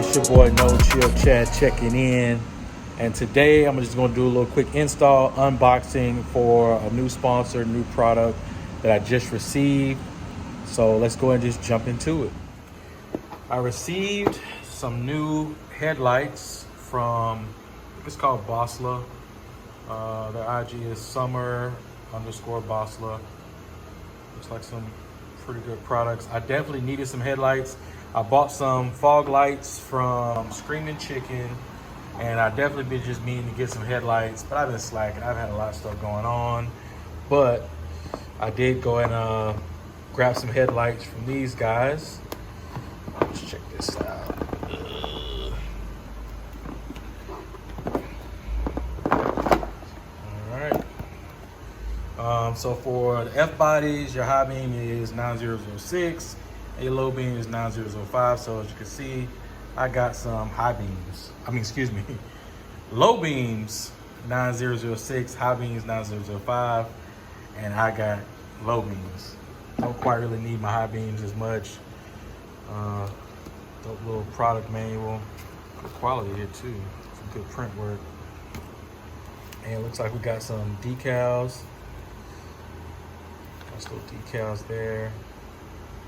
It's your boy No Chill Chad checking in, and today I'm just going to do a little quick install unboxing for a new sponsor, new product that I just received. So let's go ahead and just jump into it. I received some new headlights from, I think it's called Boslla. Their IG is summer_Boslla. Looks like some pretty good products. I definitely needed some headlights. I bought some fog lights from Screaming Chicken, and I definitely been just meaning to get some headlights, but I've been slacking. I've had a lot of stuff going on, but I did go and grab some headlights from these guys. Let's check this out. So for the F bodies, your high beam is 9006, and your low beam is 9005. So as you can see, I got some low beams 9006, high beams 9005, and I got low beams. Don't quite really need my high beams as much. Dope little product manual, good quality here too, some good print work. And it looks like we got some decals. Nice little decals there.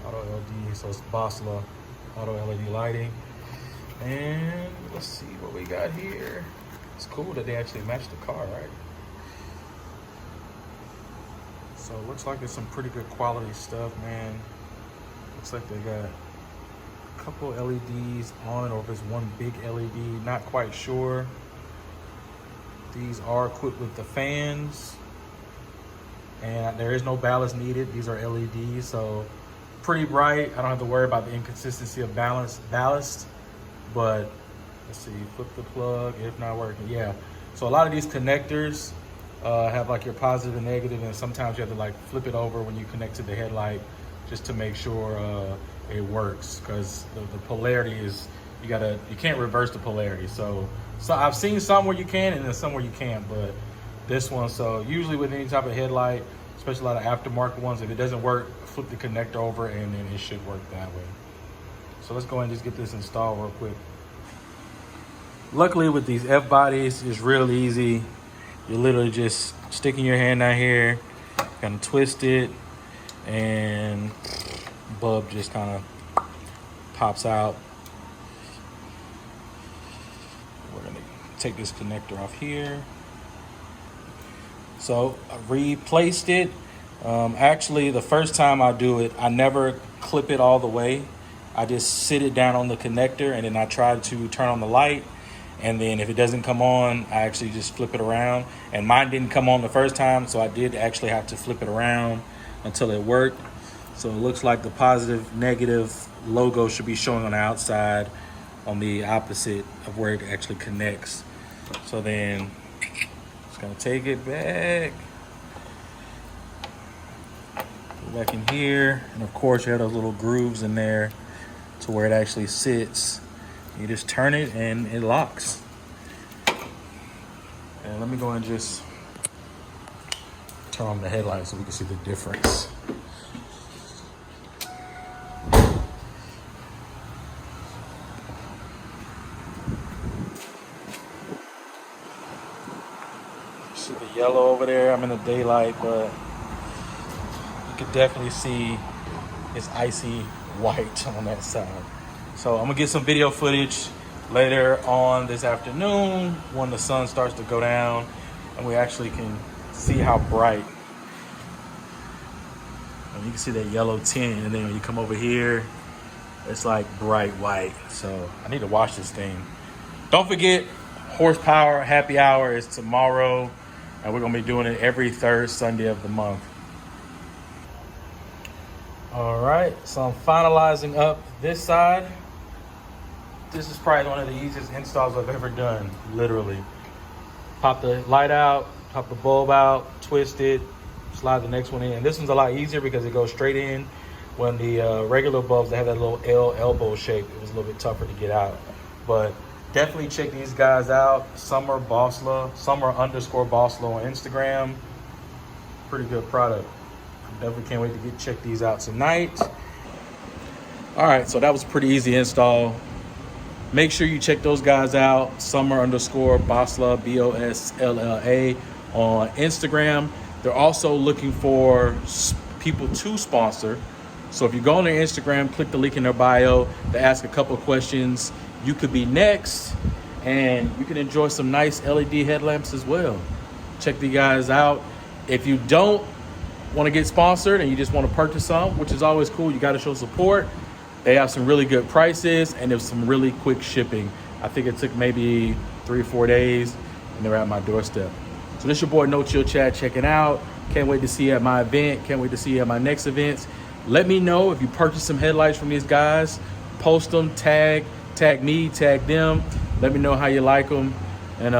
Auto LED, so it's Boslla Auto LED lighting. And let's see what we got here. It's cool that they actually match the car, right? So it looks like it's some pretty good quality stuff, man. Looks like they got a couple LEDs on, or if it's one big LED, not quite sure. These are equipped with the fans, and there is no ballast needed. These are LEDs, so pretty bright. I don't have to worry about the inconsistency of ballast. But let's see, flip the plug if not working. Yeah, so a lot of these connectors have like your positive and negative, and sometimes you have to like flip it over when you connect to the headlight just to make sure it works, because the polarity is, you can't reverse the polarity. So I've seen some where you can and then some where you can't, but this one, so usually with any type of headlight, especially a lot of aftermarket ones, if it doesn't work, flip the connector over and then it should work that way. So let's go ahead and just get this installed real quick. Luckily with these F bodies, it's real easy. You're literally just sticking your hand down here, kind of twist it, and bulb just kind of pops out. We're gonna take this connector off here. So I replaced it. Actually, the first time I do it, I never clip it all the way. I just sit it down on the connector, and then I try to turn on the light. And then if it doesn't come on, I actually just flip it around. And mine didn't come on the first time, so I did actually have to flip it around until it worked. So it looks like the positive, negative logo should be showing on the outside on the opposite of where it actually connects. So then just gonna take it back. Go back in here. And of course you have those little grooves in there to where it actually sits. You just turn it and it locks. And let me go and just turn on the headlights so we can see the difference. See the yellow over there? I'm in the daylight, but you can definitely see it's icy white on that side. So I'm gonna get some video footage later on this afternoon when the sun starts to go down and we actually can see how bright. And you can see that yellow tint, and then when you come over here, it's like bright white. So I need to wash this thing. Don't forget, horsepower happy hour is tomorrow, and we're gonna be doing it every third Sunday of the month. All right, so I'm finalizing up this side. This is probably one of the easiest installs I've ever done, literally. Pop the light out, pop the bulb out, twist it, slide the next one in. And this one's a lot easier because it goes straight in. When the regular bulbs, they have that little L elbow shape, it was a little bit tougher to get out. But definitely check these guys out. summer_Boslla on Instagram. Pretty good product. Definitely can't wait to check these out tonight. All right, so that was a pretty easy install. Make sure you check those guys out. Summer_Boslla, Boslla, on Instagram. They're also looking for people to sponsor. So if you go on their Instagram, click the link in their bio to ask a couple of questions. You could be next, and you can enjoy some nice LED headlamps as well. Check the guys out. If you don't want to get sponsored and you just want to purchase some, which is always cool, you got to show support. They have some really good prices, and there's some really quick shipping. I think it took maybe 3 or 4 days, and they're at my doorstep. So this your boy No Chill Chad checking out. Can't wait to see you at my event. Can't wait to see you at my next events. Let me know if you purchase some headlights from these guys. Post them, tag me, tag them. Let me know how you like them. And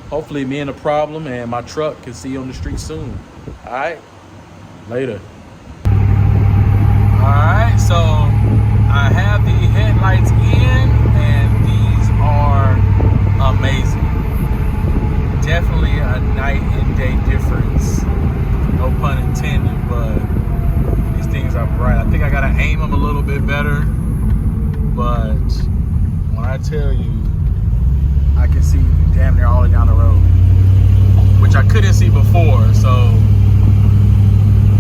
hopefully me and the problem and my truck can see you on the street soon. All right, later. All right, so I have the headlights in, and these are amazing. Definitely a night and day difference. No pun intended, but these things are bright. I think I gotta aim them a little bit better, but when I tell you, I can see damn near all the way down the road, which I couldn't see before. So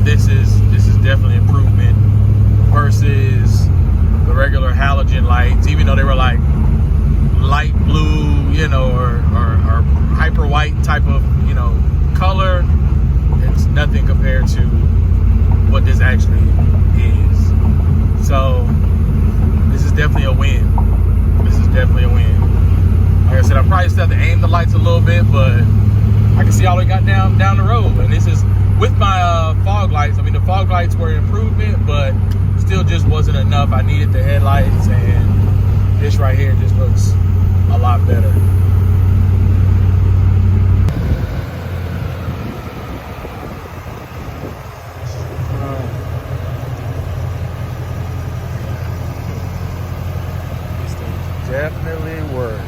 this is definitely improvement versus the regular halogen lights, even though they were like light blue, you know, or hyper white type of, you know, color. It's nothing compared to what this actually is. So this is definitely a win. This is definitely a win. Like I said, I probably still have to aim the lights a little bit, but I can see all the way got down the road. And this is with my fog lights. I mean, the fog lights were an improvement, but still just wasn't enough. I needed the headlights, and this right here just looks a lot better. These things definitely work.